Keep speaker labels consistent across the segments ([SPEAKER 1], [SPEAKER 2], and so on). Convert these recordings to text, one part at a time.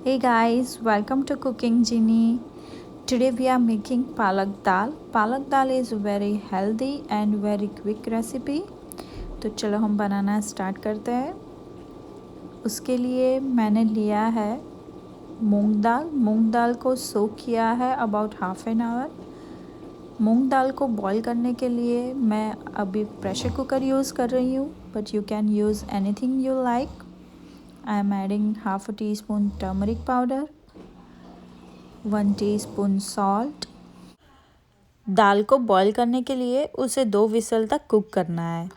[SPEAKER 1] Hey guys, welcome to Cooking Genie. Today we are making palak dal. Palak dal is a very healthy and very quick recipe. तो चलो हम बनाना start करते हैं। उसके लिए मैंने लिया है मूंग दाल को सोक किया है अबाउट हाफ एन आवर। मूंग दाल को बॉईल करने के लिए मैं अभी प्रेशर कुकर यूज़ कर रही हूँ, but you can use anything you like. I am adding half a teaspoon turmeric powder, 1 teaspoon salt। दाल को बॉईल करने के लिए उसे 2 विसल तक कुक करना है।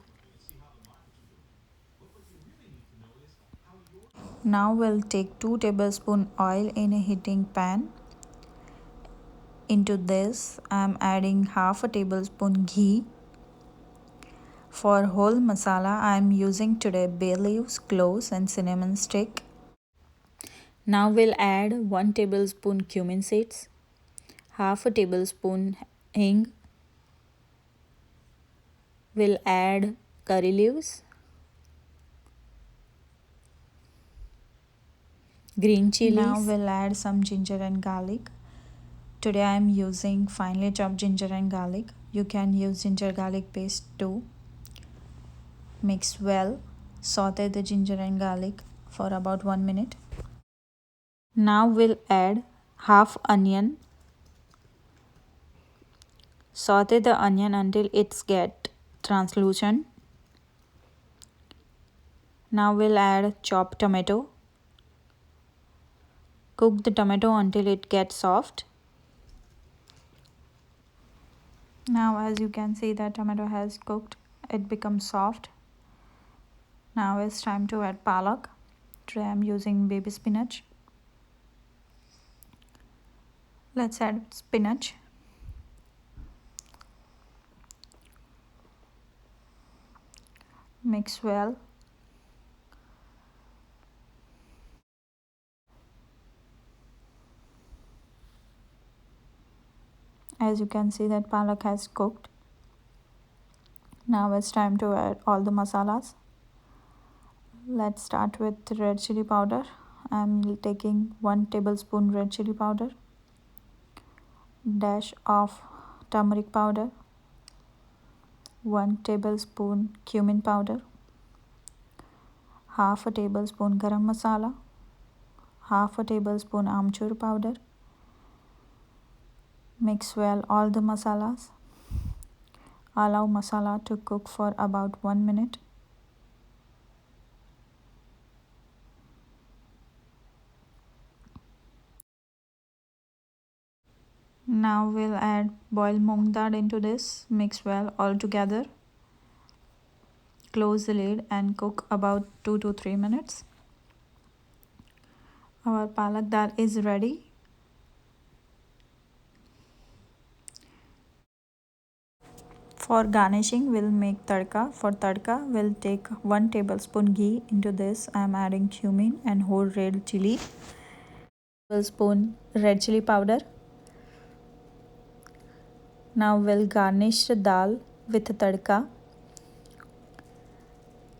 [SPEAKER 1] Now we'll take 2 tablespoon oil in a heating pan. Into this I am adding half a tablespoon ghee. For whole masala I am using today bay leaves, cloves and cinnamon stick. Now we'll add 1 tablespoon cumin seeds, half a tablespoon hing. We'll add curry leaves, green chilies. Now we'll add some ginger and garlic. Today I am using finely chopped ginger and garlic. You can use ginger garlic paste too. Mix well. Saute the ginger and garlic for about 1 minute. Now we'll add half onion. Saute the onion until it's get translucent. Now we'll add chopped tomato. Cook the tomato until it gets soft. Now as you can see that tomato has cooked, it becomes soft. Now it's time to add palak. Today I'm using baby spinach. Let's add spinach. Mix well. As you can see that palak has cooked. Now it's time to add all the masalas. Let's start with red chili powder. I'm taking 1 tablespoon red chili powder, dash of turmeric powder, 1 tablespoon cumin powder, half a tablespoon garam masala, half a tablespoon amchur powder. Mix well all the masalas. Allow masala to cook for about 1 minute. Now we'll add boiled moong dal into this. Mix well all together. Close the lid and cook about 2 to 3 minutes. Our palak dal is ready. For garnishing, we'll make tadka. For tadka, we'll take 1 tablespoon ghee. Into this, I am adding cumin and whole red chili. Tablespoon red chili powder. Now we'll garnish the dal with tadka.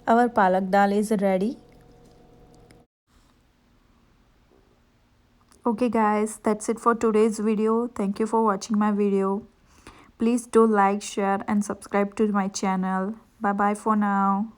[SPEAKER 1] Our palak dal is ready. Okay guys, that's it for today's video. Thank you for watching my video. Please do like, share and subscribe to my channel. Bye bye for now.